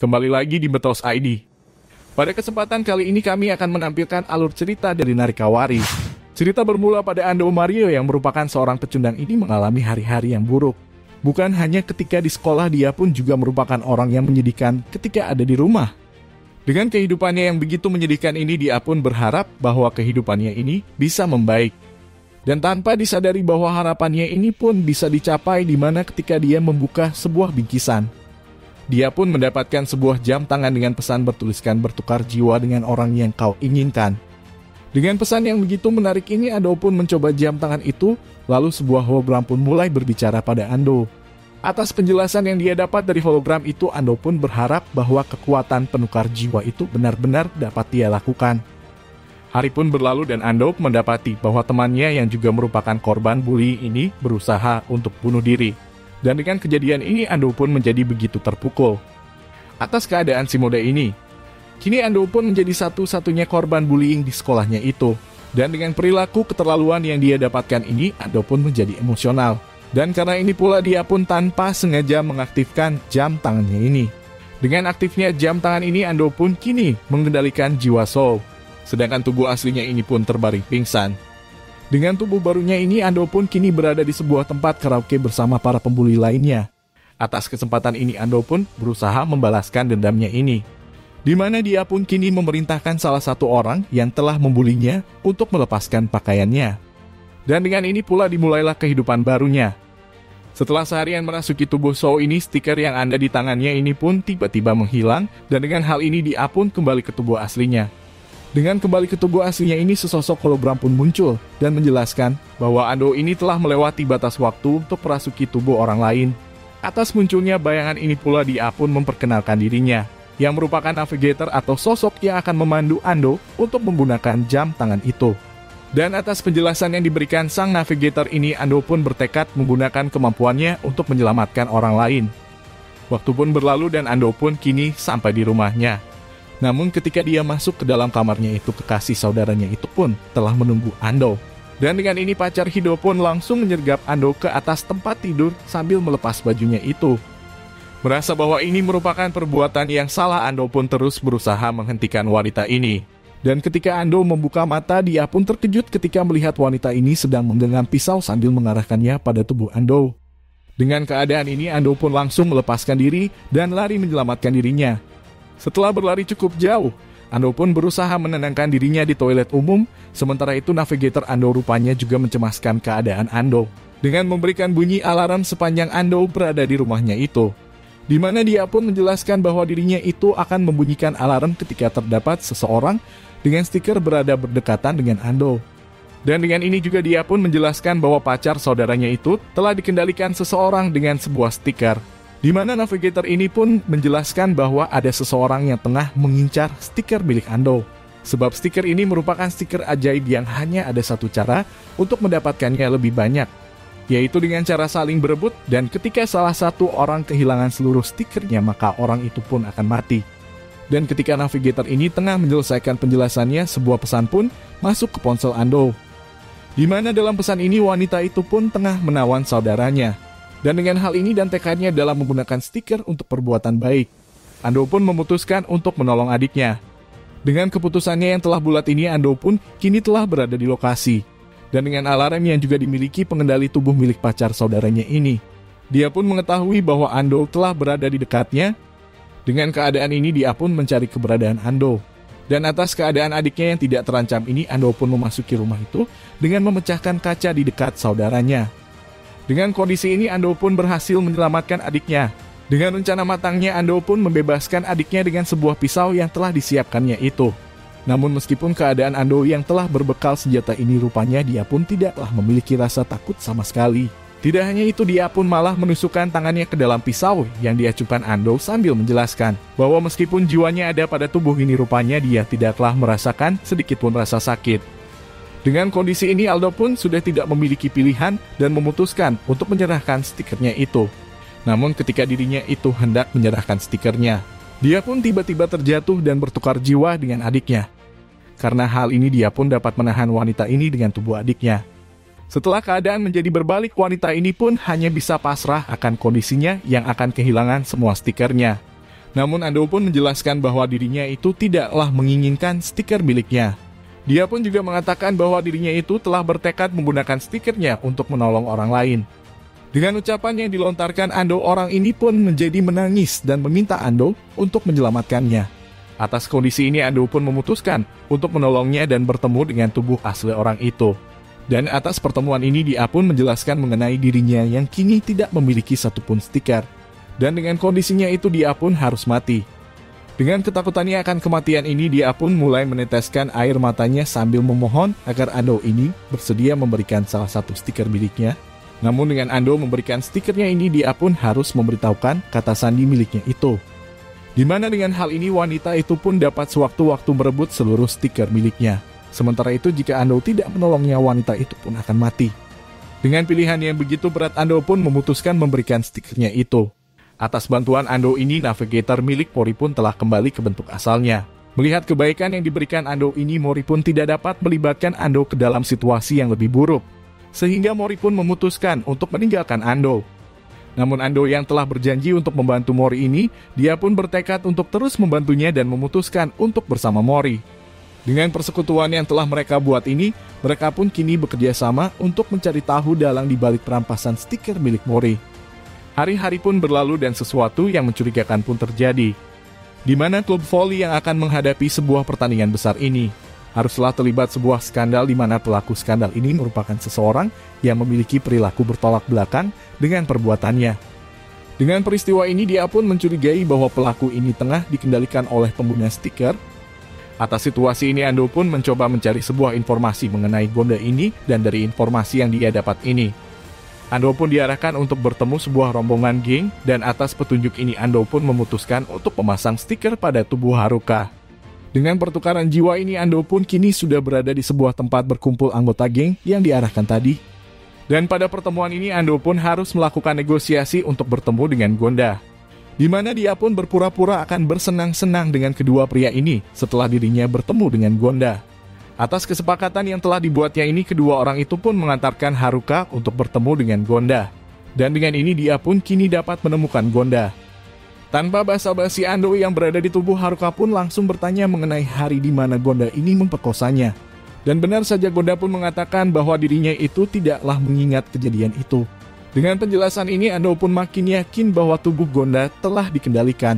Kembali lagi di Betos ID. Pada kesempatan kali ini kami akan menampilkan alur cerita dari Narikawari. Cerita bermula pada Ando Mario yang merupakan seorang pecundang ini mengalami hari-hari yang buruk. Bukan hanya ketika di sekolah, dia pun juga merupakan orang yang menyedihkan ketika ada di rumah. Dengan kehidupannya yang begitu menyedihkan ini, dia pun berharap bahwa kehidupannya ini bisa membaik. Dan tanpa disadari bahwa harapannya ini pun bisa dicapai di mana ketika dia membuka sebuah bingkisan. Dia pun mendapatkan sebuah jam tangan dengan pesan bertuliskan bertukar jiwa dengan orang yang kau inginkan. Dengan pesan yang begitu menarik ini, Ando pun mencoba jam tangan itu, lalu sebuah hologram pun mulai berbicara pada Ando. Atas penjelasan yang dia dapat dari hologram itu, Ando pun berharap bahwa kekuatan penukar jiwa itu benar-benar dapat dia lakukan. Hari pun berlalu dan Ando mendapati bahwa temannya yang juga merupakan korban bully ini berusaha untuk bunuh diri. Dan dengan kejadian ini, Ando pun menjadi begitu terpukul atas keadaan si muda ini. Kini Ando pun menjadi satu-satunya korban bullying di sekolahnya itu. Dan dengan perilaku keterlaluan yang dia dapatkan ini, Ando pun menjadi emosional. Dan karena ini pula dia pun tanpa sengaja mengaktifkan jam tangannya ini. Dengan aktifnya jam tangan ini, Ando pun kini mengendalikan jiwa soul. Sedangkan tubuh aslinya ini pun terbaring pingsan. Dengan tubuh barunya ini, Ando pun kini berada di sebuah tempat karaoke bersama para pembuli lainnya. Atas kesempatan ini, Ando pun berusaha membalaskan dendamnya ini. Di mana dia pun kini memerintahkan salah satu orang yang telah membulinya untuk melepaskan pakaiannya. Dan dengan ini pula dimulailah kehidupan barunya. Setelah seharian merasuki tubuh Soul ini, stiker yang ada di tangannya ini pun tiba-tiba menghilang. Dan dengan hal ini dia pun kembali ke tubuh aslinya. Dengan kembali ke tubuh aslinya ini, sesosok hologram pun muncul dan menjelaskan bahwa Ando ini telah melewati batas waktu untuk merasuki tubuh orang lain. Atas munculnya bayangan ini pula dia pun memperkenalkan dirinya, yang merupakan navigator atau sosok yang akan memandu Ando untuk menggunakan jam tangan itu. Dan atas penjelasan yang diberikan sang navigator ini, Ando pun bertekad menggunakan kemampuannya untuk menyelamatkan orang lain. Waktu pun berlalu dan Ando pun kini sampai di rumahnya. Namun ketika dia masuk ke dalam kamarnya itu, kekasih saudaranya itu pun telah menunggu Ando. Dan dengan ini pacar Hido pun langsung menyergap Ando ke atas tempat tidur sambil melepas bajunya itu. Merasa bahwa ini merupakan perbuatan yang salah, Ando pun terus berusaha menghentikan wanita ini. Dan ketika Ando membuka mata, dia pun terkejut ketika melihat wanita ini sedang menggenggam pisau sambil mengarahkannya pada tubuh Ando. Dengan keadaan ini, Ando pun langsung melepaskan diri dan lari menyelamatkan dirinya. Setelah berlari cukup jauh, Ando pun berusaha menenangkan dirinya di toilet umum. Sementara itu navigator Ando rupanya juga mencemaskan keadaan Ando dengan memberikan bunyi alarm sepanjang Ando berada di rumahnya itu. Di mana dia pun menjelaskan bahwa dirinya itu akan membunyikan alarm ketika terdapat seseorang dengan stiker berada berdekatan dengan Ando. Dan dengan ini juga dia pun menjelaskan bahwa pacar saudaranya itu telah dikendalikan seseorang dengan sebuah stiker. Di mana navigator ini pun menjelaskan bahwa ada seseorang yang tengah mengincar stiker milik Ando. Sebab stiker ini merupakan stiker ajaib yang hanya ada satu cara untuk mendapatkannya lebih banyak, yaitu dengan cara saling berebut, dan ketika salah satu orang kehilangan seluruh stikernya maka orang itu pun akan mati. Dan ketika navigator ini tengah menyelesaikan penjelasannya, sebuah pesan pun masuk ke ponsel Ando. Di mana dalam pesan ini wanita itu pun tengah menawan saudaranya. Dan dengan hal ini dan tekadnya dalam menggunakan stiker untuk perbuatan baik, Ando pun memutuskan untuk menolong adiknya. Dengan keputusannya yang telah bulat ini, Ando pun kini telah berada di lokasi. Dan dengan alarm yang juga dimiliki pengendali tubuh milik pacar saudaranya ini, dia pun mengetahui bahwa Ando telah berada di dekatnya. Dengan keadaan ini dia pun mencari keberadaan Ando. Dan atas keadaan adiknya yang tidak terancam ini, Ando pun memasuki rumah itu dengan memecahkan kaca di dekat saudaranya. Dengan kondisi ini, Ando pun berhasil menyelamatkan adiknya. Dengan rencana matangnya, Ando pun membebaskan adiknya dengan sebuah pisau yang telah disiapkannya itu. Namun meskipun keadaan Ando yang telah berbekal senjata ini, rupanya dia pun tidaklah memiliki rasa takut sama sekali. Tidak hanya itu, dia pun malah menusukkan tangannya ke dalam pisau yang diacukan Ando sambil menjelaskan bahwa meskipun jiwanya ada pada tubuh ini, rupanya dia tidaklah merasakan sedikitpun rasa sakit. Dengan kondisi ini, Ando pun sudah tidak memiliki pilihan dan memutuskan untuk menyerahkan stikernya itu. Namun ketika dirinya itu hendak menyerahkan stikernya, dia pun tiba-tiba terjatuh dan bertukar jiwa dengan adiknya. Karena hal ini dia pun dapat menahan wanita ini dengan tubuh adiknya. Setelah keadaan menjadi berbalik, wanita ini pun hanya bisa pasrah akan kondisinya yang akan kehilangan semua stikernya. Namun Ando pun menjelaskan bahwa dirinya itu tidaklah menginginkan stiker miliknya. Dia pun juga mengatakan bahwa dirinya itu telah bertekad menggunakan stikernya untuk menolong orang lain. Dengan ucapan yang dilontarkan Ando, orang ini pun menjadi menangis dan meminta Ando untuk menyelamatkannya. Atas kondisi ini Ando pun memutuskan untuk menolongnya dan bertemu dengan tubuh asli orang itu. Dan atas pertemuan ini dia pun menjelaskan mengenai dirinya yang kini tidak memiliki satupun stiker. Dan dengan kondisinya itu dia pun harus mati. Dengan ketakutannya akan kematian ini dia pun mulai meneteskan air matanya sambil memohon agar Ando ini bersedia memberikan salah satu stiker miliknya. Namun dengan Ando memberikan stikernya ini dia pun harus memberitahukan kata sandi miliknya itu. Di mana dengan hal ini wanita itu pun dapat sewaktu-waktu merebut seluruh stiker miliknya. Sementara itu jika Ando tidak menolongnya, wanita itu pun akan mati. Dengan pilihan yang begitu berat, Ando pun memutuskan memberikan stikernya itu. Atas bantuan Ando ini, navigator milik Mori pun telah kembali ke bentuk asalnya. Melihat kebaikan yang diberikan Ando ini, Mori pun tidak dapat melibatkan Ando ke dalam situasi yang lebih buruk. Sehingga Mori pun memutuskan untuk meninggalkan Ando. Namun Ando yang telah berjanji untuk membantu Mori ini, dia pun bertekad untuk terus membantunya dan memutuskan untuk bersama Mori. Dengan persekutuan yang telah mereka buat ini, mereka pun kini bekerja sama untuk mencari tahu dalang di balik perampasan stiker milik Mori. Hari-hari pun berlalu dan sesuatu yang mencurigakan pun terjadi. Di mana klub voli yang akan menghadapi sebuah pertandingan besar ini haruslah terlibat sebuah skandal di mana pelaku skandal ini merupakan seseorang yang memiliki perilaku bertolak belakang dengan perbuatannya. Dengan peristiwa ini dia pun mencurigai bahwa pelaku ini tengah dikendalikan oleh pengguna stiker. Atas situasi ini Ando pun mencoba mencari sebuah informasi mengenai Gonda ini dan dari informasi yang dia dapat ini, Ando pun diarahkan untuk bertemu sebuah rombongan geng dan atas petunjuk ini Ando pun memutuskan untuk memasang stiker pada tubuh Haruka. Dengan pertukaran jiwa ini Ando pun kini sudah berada di sebuah tempat berkumpul anggota geng yang diarahkan tadi. Dan pada pertemuan ini Ando pun harus melakukan negosiasi untuk bertemu dengan Gonda. Di mana dia pun berpura-pura akan bersenang-senang dengan kedua pria ini setelah dirinya bertemu dengan Gonda. Atas kesepakatan yang telah dibuatnya ini, kedua orang itu pun mengantarkan Haruka untuk bertemu dengan Gonda. Dan dengan ini dia pun kini dapat menemukan Gonda. Tanpa basa-basi, Ando yang berada di tubuh Haruka pun langsung bertanya mengenai hari di mana Gonda ini memperkosanya. Dan benar saja Gonda pun mengatakan bahwa dirinya itu tidaklah mengingat kejadian itu. Dengan penjelasan ini Ando pun makin yakin bahwa tubuh Gonda telah dikendalikan.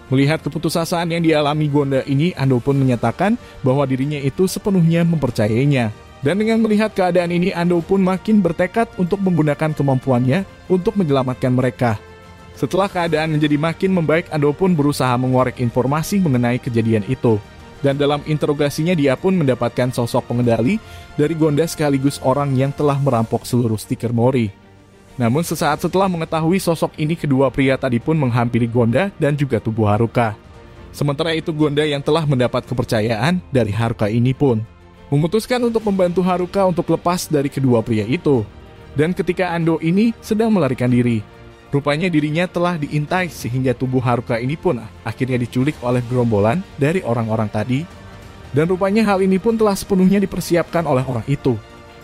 Melihat keputusasaan yang dialami Gonda ini, Ando pun menyatakan bahwa dirinya itu sepenuhnya mempercayainya. Dan dengan melihat keadaan ini, Ando pun makin bertekad untuk menggunakan kemampuannya untuk menyelamatkan mereka. Setelah keadaan menjadi makin membaik, Ando pun berusaha mengorek informasi mengenai kejadian itu. Dan dalam interogasinya dia pun mendapatkan sosok pengendali dari Gonda sekaligus orang yang telah merampok seluruh stiker Mori. Namun sesaat setelah mengetahui sosok ini, kedua pria tadi pun menghampiri Gonda dan juga tubuh Haruka. Sementara itu Gonda yang telah mendapat kepercayaan dari Haruka ini pun memutuskan untuk membantu Haruka untuk lepas dari kedua pria itu. Dan ketika Ando ini sedang melarikan diri, rupanya dirinya telah diintai sehingga tubuh Haruka ini pun akhirnya diculik oleh gerombolan dari orang-orang tadi. Dan rupanya hal ini pun telah sepenuhnya dipersiapkan oleh orang itu.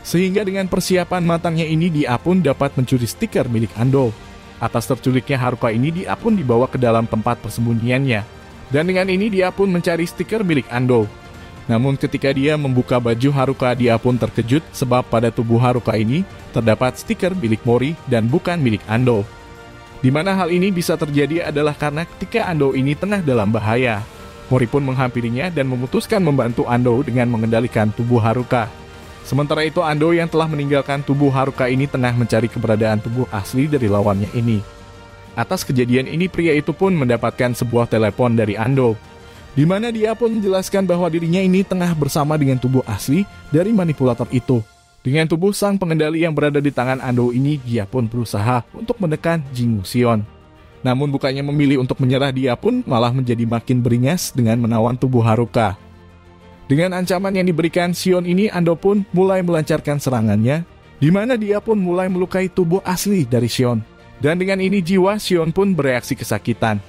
Sehingga dengan persiapan matangnya ini dia pun dapat mencuri stiker milik Ando. Atas terculiknya Haruka ini dia pun dibawa ke dalam tempat persembunyiannya. Dan dengan ini dia pun mencari stiker milik Ando. Namun ketika dia membuka baju Haruka, dia pun terkejut sebab pada tubuh Haruka ini terdapat stiker milik Mori dan bukan milik Ando. Di mana hal ini bisa terjadi adalah karena ketika Ando ini tengah dalam bahaya, Mori pun menghampirinya dan memutuskan membantu Ando dengan mengendalikan tubuh Haruka. Sementara itu Ando yang telah meninggalkan tubuh Haruka ini tengah mencari keberadaan tubuh asli dari lawannya ini. Atas kejadian ini pria itu pun mendapatkan sebuah telepon dari Ando, di mana dia pun menjelaskan bahwa dirinya ini tengah bersama dengan tubuh asli dari manipulator itu. Dengan tubuh sang pengendali yang berada di tangan Ando ini, dia pun berusaha untuk menekan Jingu Sion. Namun bukannya memilih untuk menyerah, dia pun malah menjadi makin beringas dengan menawan tubuh Haruka. Dengan ancaman yang diberikan Sion ini, Ando pun mulai melancarkan serangannya, di mana dia pun mulai melukai tubuh asli dari Sion. Dan dengan ini jiwa Sion pun bereaksi kesakitan.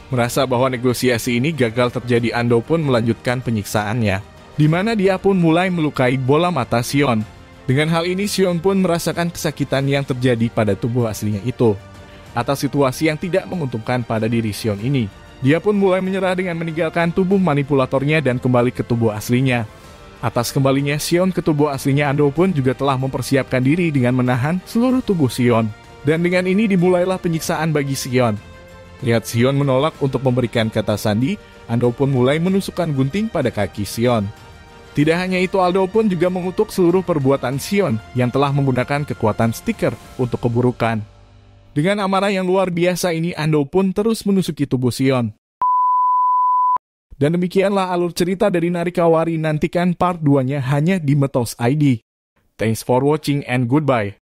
Merasa bahwa negosiasi ini gagal terjadi, Ando pun melanjutkan penyiksaannya, di mana dia pun mulai melukai bola mata Sion. Dengan hal ini Sion pun merasakan kesakitan yang terjadi pada tubuh aslinya itu. Atas situasi yang tidak menguntungkan pada diri Sion ini, Dia pun mulai menyerah dengan meninggalkan tubuh manipulatornya dan kembali ke tubuh aslinya. Atas kembalinya Sion ke tubuh aslinya, Ando pun juga telah mempersiapkan diri dengan menahan seluruh tubuh Sion. Dan dengan ini dimulailah penyiksaan bagi Sion. Lihat Sion menolak untuk memberikan kata sandi, Ando pun mulai menusukkan gunting pada kaki Sion. Tidak hanya itu, Aldo pun juga mengutuk seluruh perbuatan Sion yang telah menggunakan kekuatan stiker untuk keburukan. Dengan amarah yang luar biasa ini, Ando pun terus menusuki tubuh Sion. Dan demikianlah alur cerita dari Narikawari. Nantikan part 2-nya hanya di Metos ID. Thanks for watching and goodbye.